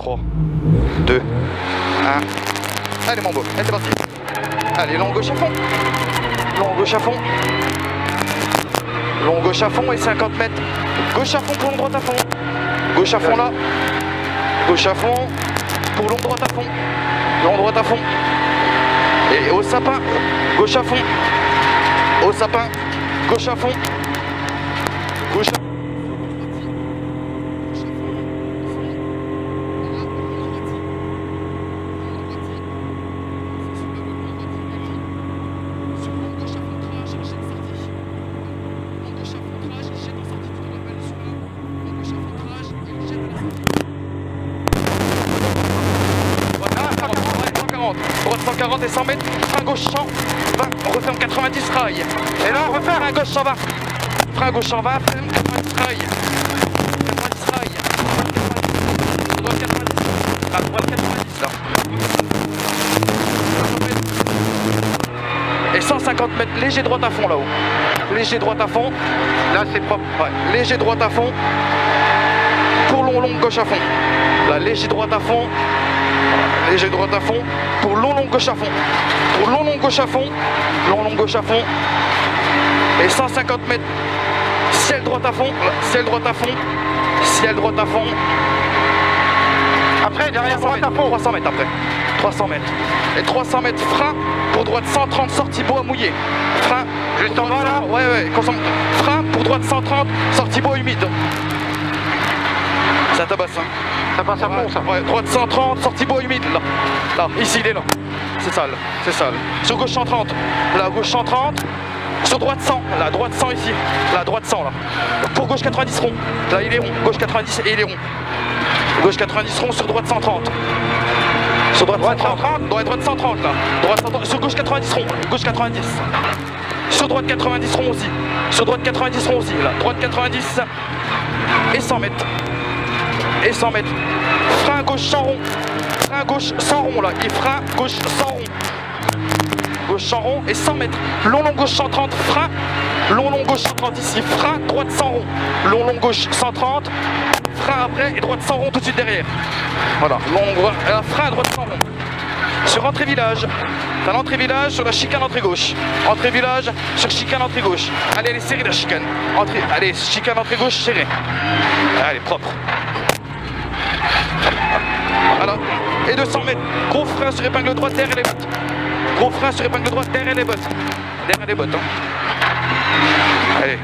3, 2, 1. Allez mon beau, allez c'est parti. Allez, long gauche à fond. Long gauche à fond. Long gauche à fond et 50 mètres. Gauche à fond pour long droite à fond. Gauche à fond là. Gauche à fond pour long droite à fond. Long droite à fond. Et au sapin. Gauche à fond. Au sapin. Gauche à fond. Gauche à fond. Droite 140 et 100 mètres, frein gauche 120, on referme 90 rails. Et là on refait frein gauche 120. Frein gauche 120, frein 90 rails. 90 rails. Droite 90. À droite 90 là. Et 150 mètres, léger droite à fond là-haut. Léger droite à fond. Là c'est propre. Ouais. Léger droite à fond. Pour long gauche à fond. Là léger droite à fond. Léger droite à fond, pour long gauche à fond, pour long gauche à fond, long gauche à fond, et 150 mètres, ciel droite à fond, ciel droite à fond, ciel droite à fond, après derrière droite à fond, 300 mètres après, 300 mètres, et 300 mètres frein, pour droite 130, sortie bois mouillé, frein, juste en bas là, ouais, frein, pour droite 130, sortie bois humide, ça tabasse hein. Ça passe à fond ça. Ouais, droite 130, sortie bois humide là. Là, ici il est là. C'est sale, c'est sale. Sur gauche 130, là gauche 130. Sur droite 100, là droite 100 ici. Là droite 100 là. Pour gauche 90 rond. Là il est rond, gauche 90 et il est rond. Gauche 90 rond sur droite 130. Sur droite 130, ouais, droite 130 là. Droite 130, sur gauche 90 rond, gauche 90. Sur droite 90 rond aussi. Sur droite 90 rond aussi là. Droite 90 et 100 mètres. Et 100 mètres. Frein gauche sans rond. Frein gauche sans rond là. Et frein gauche sans rond. Gauche sans rond et 100 mètres. Long gauche 130. Frein. Long gauche 130 ici. Frein droite sans rond. Long gauche 130. Frein après et droite sans rond tout de suite derrière. Voilà. Frein droite sans rond. Sur entrée village. T'as l'entrée village sur la chicane entrée gauche. Entrée village sur chicane entrée gauche. Allez, elle est serrée la chicane. Allez, chicane entrée gauche serrée. Allez, propre. Voilà. Et 200 mètres, gros frein sur épingle droite, derrière les bottes. Gros frein sur épingle droite, derrière les bottes. Derrière les bottes. Hein. Allez.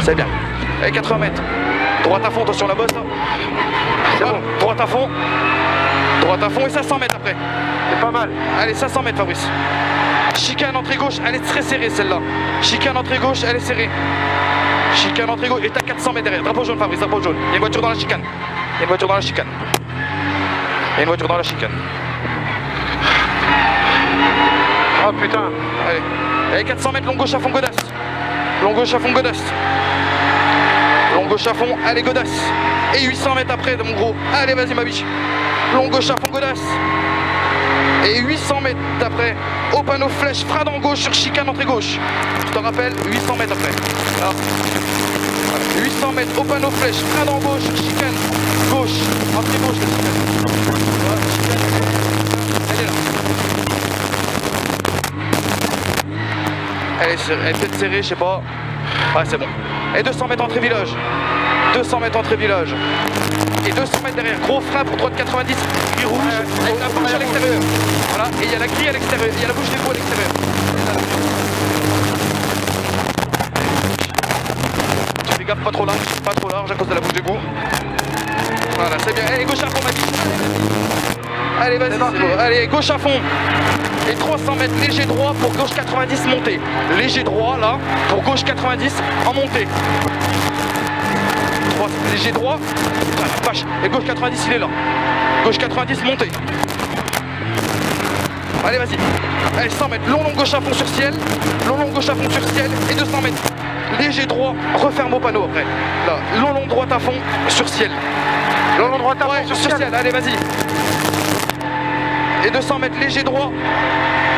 C'est bien. Allez, 80 mètres. Droite à fond, attention la bosse. C'est bon. Droite à fond. Droite à fond et 500 mètres après. C'est pas mal. Allez, 500 mètres Fabrice. Chicane entrée gauche, elle est très serrée celle-là. Chicane entrée gauche, elle est serrée. Chicane entrée gauche, et t'as 400 mètres derrière. Drapeau jaune Fabrice, drapeau jaune. Il y a une voiture dans la chicane. Il y a une voiture dans la chicane. Il y a une voiture dans la chicane. Oh putain. Allez. Allez, 400 mètres, long gauche à fond godasse. Long gauche à fond godasse. Long gauche à fond, allez godasse. Et 800 mètres après, mon gros. Allez, vas-y ma biche. Long gauche à fond godasse. Et 800 mètres après, au panneau flèche, frein dans gauche sur chicane entrée gauche. Je te rappelle, 800 mètres après. Là. 800 mètres au panneau flèche, frein dans gauche, chicane, gauche, entrée gauche la chicane. Voilà, chicane. Elle est là. Elle est peut-être serrée, je sais pas. Ouais, c'est bon. Et 200 mètres entrée village. 200 mètres entrée village. Et 200 mètres derrière, gros frein pour droite 90, grille rouge, avec la bouche à l'extérieur. Voilà, et il y a la grille à l'extérieur, il y a la bouche d'égout à l'extérieur. Tu fais gaffe, pas trop large à cause de la bouche d'égout. Voilà, c'est bien. Allez, gauche à fond, ma vie. Allez, vas-y, c'est bon. Allez, gauche à fond. Et 300 mètres, léger droit pour gauche 90 montée. Léger droit, là, pour gauche 90 en montée. Léger droit, vache, et gauche 90 il est là. Gauche 90 montée. Allez vas-y. Allez 100 mètres, long gauche à fond sur ciel. Long gauche à fond sur ciel et 200 mètres. Léger droit, referme au panneau après. Là, long droite à fond sur ciel. Long droite à fond sur ciel, allez vas-y. Et 200 mètres, léger droit.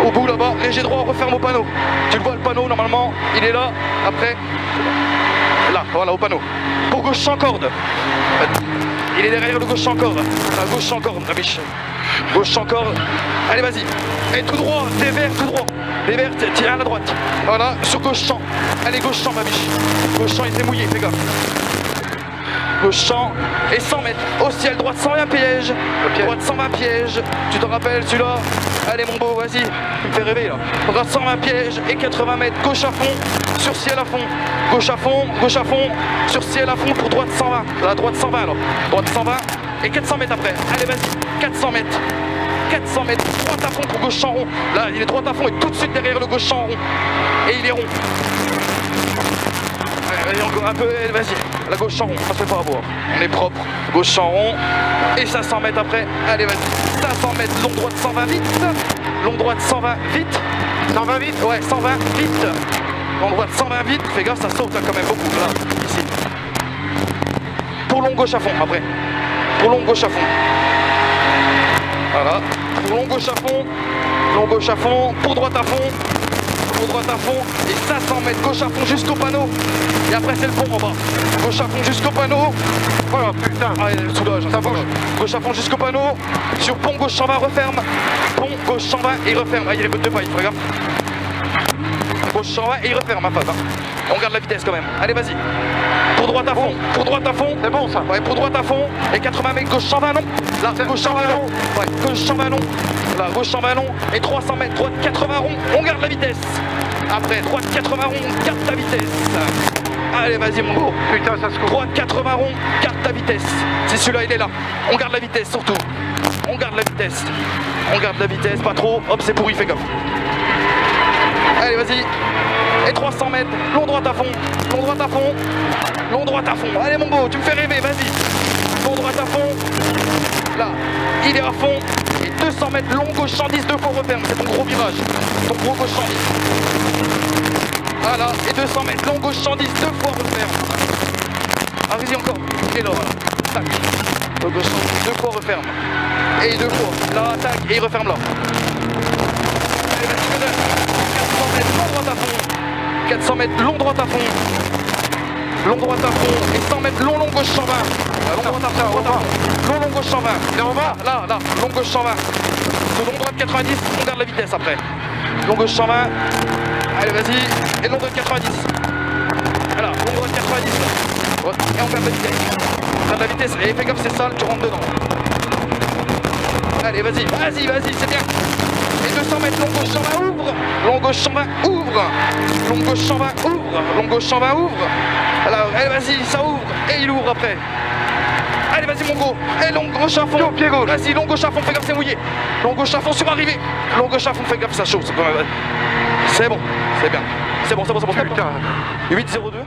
Au bout là-bas, léger droit, referme au panneau. Tu le vois le panneau normalement, il est là, après. Là, voilà, au panneau. Pour gauche sans corde. il est derrière le gauche encore. La gauche encore, ma biche. Gauche encore. Allez, vas-y. Et tout droit, dévers, tout droit. Dévers, tiens à la droite. Voilà, sur gauche champ. Allez, gauche champ, ma biche. Gauche champ, il s'est mouillé, fais gaffe. Gauche champ et 100 mètres. Au ciel, droite 120 piège. Droite 120 piège. Tu t'en rappelles celui-là? Allez, mon beau, vas-y. Tu me fais rêver là. Droite 120 piège et 80 mètres. Gauche à fond, sur ciel à fond. Gauche à fond, sur ciel à fond pour droite 120. La droite 120 alors. Droite 120 et 400 mètres après. Allez, vas-y. 400 mètres. 400 mètres. Droite à fond pour gauche champ rond. Là, il est droite à fond et tout de suite derrière le gauche champ rond. Et il est rond. Allez, encore un peu, vas-y. La gauche champ rond, ça se fait pas avoir. On est propre. Gauche champ rond. Et 500 mètres après. Allez, vas-y. 500 mètres. Long droite 120 vite. Long droite 120 vite. 120 vite? Ouais, 120 vite. Long droite 120 vite. Fais gaffe, ça saute là quand même beaucoup. Là, ici. Pour long gauche à fond après. Pour long gauche à fond. Voilà. Pour long gauche à fond. Long gauche à fond. Pour droite à fond. Pour droite à fond. Et 500 mètres gauche à fond jusqu'au panneau. Et après c'est le pont en bas. Gauche à fond jusqu'au panneau. Voilà, putain. Ah, il y a le soulage, ça bouge. Gauche à fond jusqu'au panneau. Sur pont gauche 120, referme. Pont gauche 120 et referme. Ah, il y a les bottes de paille, regarde. Gauche 120 et il referme ma phase. Hein. On garde la vitesse quand même. Allez, vas-y. Pour droite à fond. Pour droite à fond. C'est bon ça. Ouais, pour droite à fond. Et 80 mètres gauche 120 long. Là, gauche 120 long. Ouais, gauche 120 long. Là, gauche 120 long. Et 300 mètres. Droite 80 rond. On garde la vitesse. Après, droite 80 rond. Garde ta vitesse. Allez, vas-y, mon beau. Putain, ça se coupe. Droite 80 rond. Garde ta vitesse. C'est celui-là, il est là. On garde la vitesse surtout. On garde la vitesse. On garde la vitesse. Pas trop. Hop, c'est pourri. Fais gaffe. Allez, vas-y. Et 300 mètres, long droite à fond, long droite à fond, long droite à fond. Allez mon beau, tu me fais rêver, vas-y. Long droite à fond. Là, il est à fond. Et 200 mètres, long gauche 110, deux fois referme. C'est ton gros virage. Ton gros gauche 110. Voilà, et 200 mètres, long gauche 110, deux fois referme. Ah, vas-y encore. Et là, voilà. Tac. Long gauche 110, deux fois referme. Et deux fois. Là, tac, et il referme là. Allez, vas-y, 400 mètres, long droite à fond. 400 mètres, long droite à fond. Long droite à fond. Et 100 mètres, long gauche 120. Long droite à fond, long gauche 120. Et on va là, long gauche 120. Sur long droite 90, on garde la vitesse après. Long gauche 120. Allez, vas-y. Et long droite 90. Voilà, long droite 90. Et on garde la vitesse. On garde la vitesse. Et fais gaffe, c'est sale, tu rentres dedans. Allez, vas-y, c'est bien. Et 200 mètres, long gauche 120, ouvre. Long gauche 120, ouvre. Long gauche 120, ouvre. Long gauche 120, ouvre. Alors, allez, vas-y, ça ouvre. Et il ouvre après. Allez, vas-y, mon gros. Et long gauche à fond. Pied gauche. Vas-y, long gauche à fond, fais gaffe, c'est mouillé. Long gauche à fond sur arrivée. Long gauche à fond, fais gaffe, ça chauffe. C'est bon, c'est bien. C'est bon. Putain. 8-0-2.